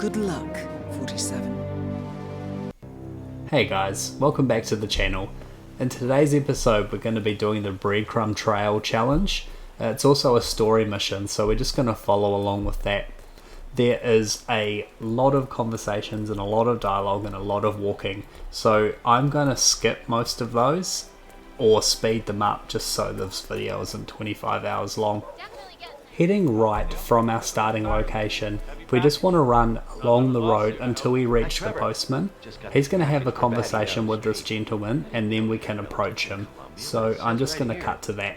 Good luck, 47. Hey guys, welcome back to the channel. In today's episode we're going to be doing the Breadcrumb Trail challenge. It's also a story mission, so we're just going to follow along with that. There is a lot of conversations and a lot of dialogue and a lot of walking, so I'm going to skip most of those or speed them up just so this video isn't 25 hours long. Heading right from our starting location, we just want to run along the road until we reach the postman. He's going to have a conversation with this gentleman and then we can approach him. So I'm just going to cut to that.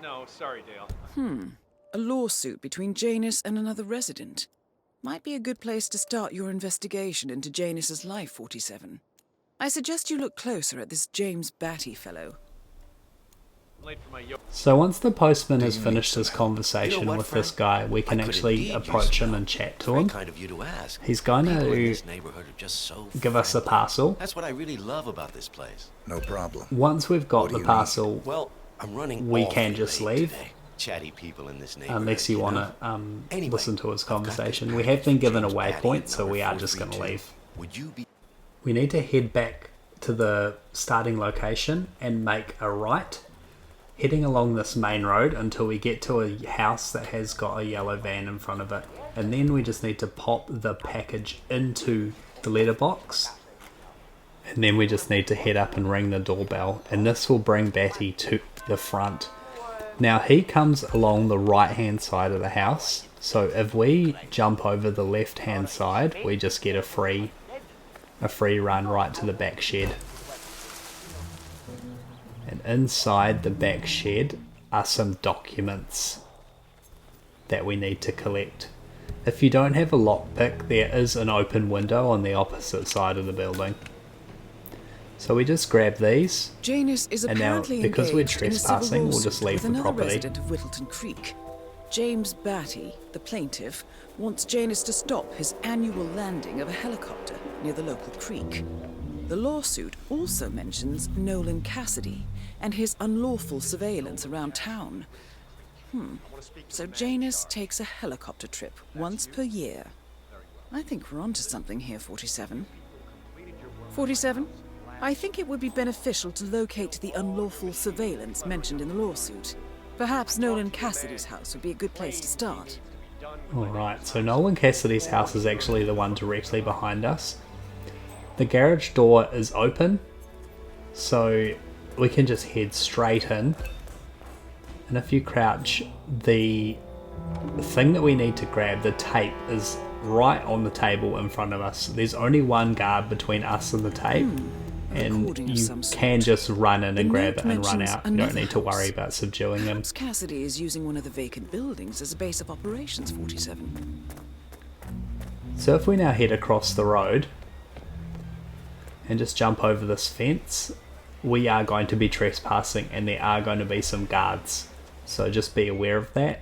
No, sorry, Dale. A lawsuit between Janus and another resident. Might be a good place to start your investigation into Janus's life, 47. I suggest you look closer at this James Batty fellow. So once the postman has finished his conversation with this guy, we can actually approach him and chat to him. He's going to give us a parcel. That's what I really love about this place. No problem. Once we've got the parcel, Well, I'm running we all can day just late leave. today. Chatty people in this neighborhood. Unless you want to listen to his conversation. We have been given a waypoint, so we are just going to leave. Would you be We need to head back to the starting location and make a right, heading along this main road until we get to a house that has got a yellow van in front of it, and then we just need to pop the package into the letterbox, and then we just need to head up and ring the doorbell, and this will bring Batty to the front. Now he comes along the right hand side of the house, so if we jump over the left hand side we just get a free run right to the back shed. And inside the back shed are some documents that we need to collect. If you don't have a lockpick, there is an open window on the opposite side of the building. So we just grab these, Janus is and now apparently because we're engaged in a civil trespassing, we'll lawsuit just leave with the another property. resident of Whittleton Creek. James Batty, the plaintiff, wants Janus to stop his annual landing of a helicopter near the local creek. The lawsuit also mentions Nolan Cassidy and his unlawful surveillance around town. So Janus takes a helicopter trip once per year. I think we're onto something here, 47. 47? I think it would be beneficial to locate the unlawful surveillance mentioned in the lawsuit. Perhaps Nolan Cassidy's house would be a good place to start. Alright, so Nolan Cassidy's house is actually the one directly behind us. The garage door is open, so we can just head straight in. And if you crouch, the thing that we need to grab, the tape, is right on the table in front of us. There's only one guard between us and the tape. And you can just run in and grab it and run out. You don't need to worry about subduing him. Perhaps Cassidy is using one of the vacant buildings as a base of operations, 47. So if we now head across the road and just jump over this fence, we are going to be trespassing and there are going to be some guards. So just be aware of that.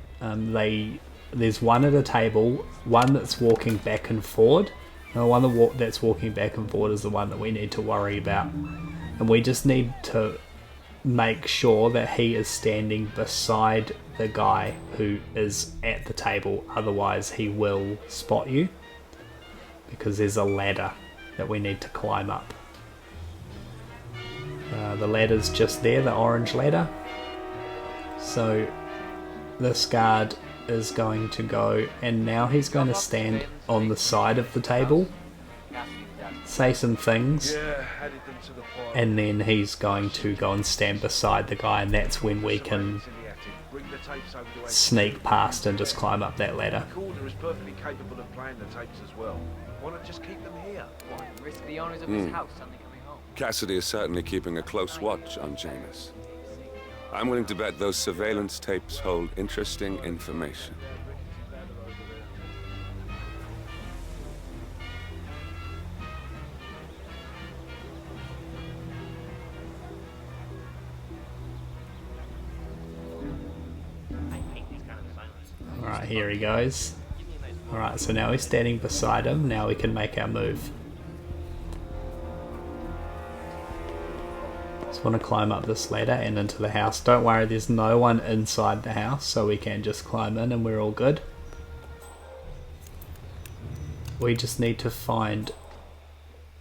There's one at a table, one that's walking back and forward. And the one that's walking back and forward is the one that we need to worry about. And we just need to make sure that he is standing beside the guy who is at the table. Otherwise he will spot you. Because there's a ladder that we need to climb up. The ladder's just there, the orange ladder. So this guard is going to go, and now he's going to stand on the side of the table, say some things, and then he's going to go and stand beside the guy, and that's when we can sneak past and just climb up that ladder. Cassidy is certainly keeping a close watch on Janus. I'm willing to bet those surveillance tapes hold interesting information. Alright, here he goes. Alright, so now he's standing beside him. Now we can make our move. Just want to climb up this ladder and into the house. Don't worry, there's no one inside the house, so we can just climb in and we're all good. we just need to find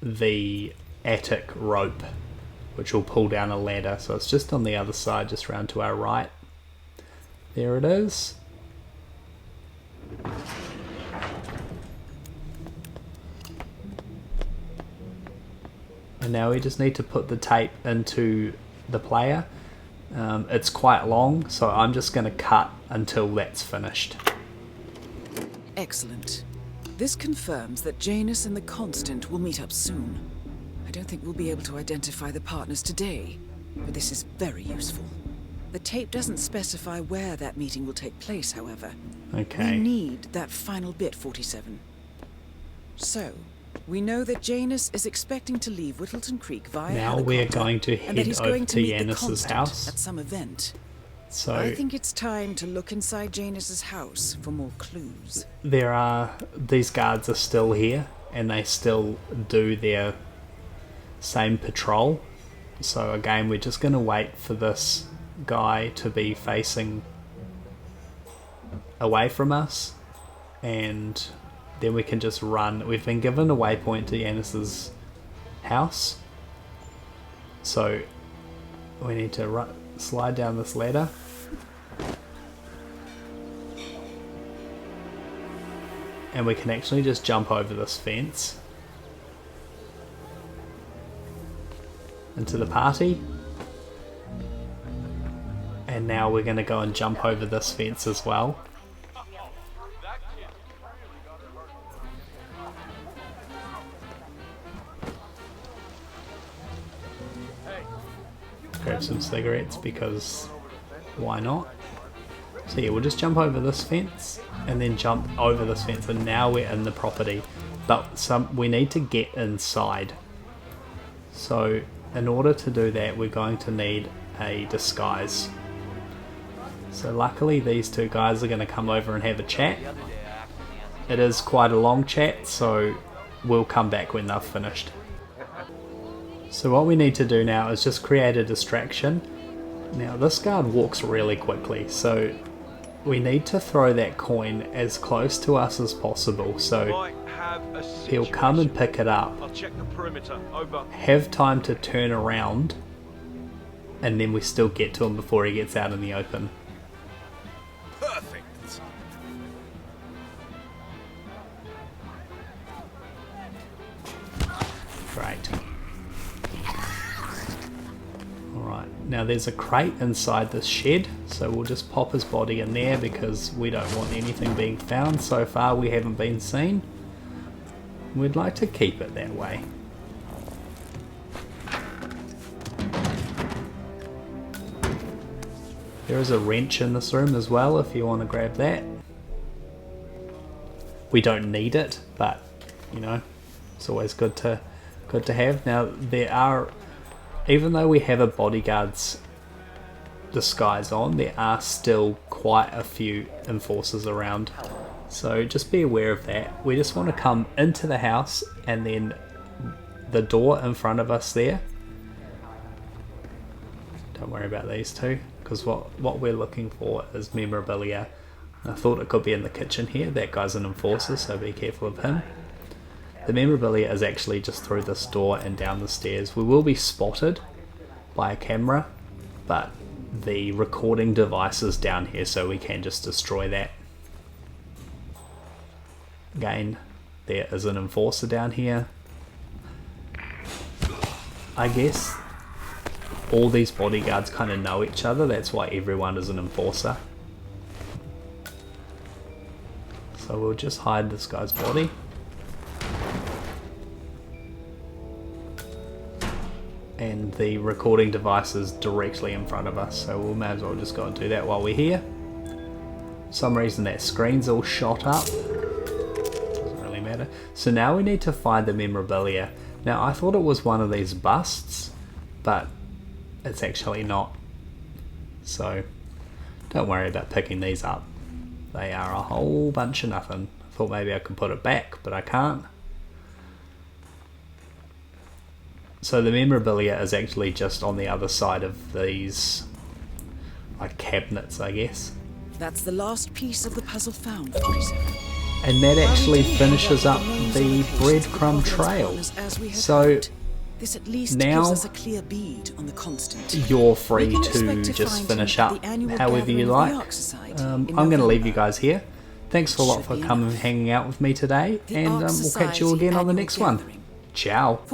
the attic rope, which will pull down a ladder. So it's just on the other side, just round to our right. There it is. And now we just need to put the tape into the player. It's quite long, so I'm just going to cut until that's finished. Excellent. This confirms that Janus and the Constant will meet up soon. I don't think we'll be able to identify the partners today, but this is very useful. The tape doesn't specify where that meeting will take place, however. Okay. We need that final bit, 47. So, we know that Janus is expecting to leave Whittleton Creek via Now helicopter, we're going to and that head he's over going to meet the Janus's Constant house. at some event. So I think it's time to look inside Janus's house for more clues. these guards are still here, and they still do their same patrol. So again, we're just going to wait for this guy to be facing away from us, and then we can just run. We've been given a waypoint to Janus's house, so we need to slide down this ladder. And we can actually just jump over this fence into the party. And now we're going to go and jump over this fence as well. Grab some cigarettes because why not? So yeah, we'll just jump over this fence and then jump over this fence, and now we're in the property. But we need to get inside. So in order to do that, we're going to need a disguise. So luckily these two guys are going to come over and have a chat. It is quite a long chat, so we'll come back when they've finished. So what we need to do now is just create a distraction. Now this guard walks really quickly, so we need to throw that coin as close to us as possible, so he'll come and pick it up. I'll check the perimeter. Over. Have time to turn around, and then we still get to him before he gets out in the open. Perfect. Great. Alright, now there's a crate inside this shed, so we'll just pop his body in there because we don't want anything being found. So far we haven't been seen. We'd like to keep it that way. There is a wrench in this room as well if you want to grab that. We don't need it, but you know, it's always good to have. Now there are, even though we have a bodyguard's disguise on, there are still quite a few enforcers around. So just be aware of that. We just want to come into the house, and then the door in front of us there. Don't worry about these two, because what we're looking for is memorabilia. I thought it could be in the kitchen here. That guy's an enforcer, so be careful of him. The memorabilia is actually just through this door and down the stairs. We will be spotted by a camera, but the recording device is down here, so we can just destroy that. Again, there is an enforcer down here. I guess all these bodyguards kind of know each other, that's why everyone is an enforcer. So we'll just hide this guy's body. And the recording device is directly in front of us, so we may as well just go and do that while we're here. For some reason that screen's all shot up. Doesn't really matter. So now we need to find the memorabilia. Now I thought it was one of these busts, but it's actually not. So don't worry about picking these up. They are a whole bunch of nothing. I thought maybe I could put it back, but I can't. So the memorabilia is actually just on the other side of these, like, cabinets, I guess. That's the last piece of the puzzle found, 47. And that actually finishes up the Breadcrumb Trail. So this at least now gives us a clear bead on the constant. you're free We can to expect to just find finish him at up the annual however you gathering of the like. Ark Society I'm in going to leave you November. guys here. Thanks a lot Should for be coming and enough. hanging out with me today, The and Ark we'll catch you Society again on the annual next one. gathering. Ciao.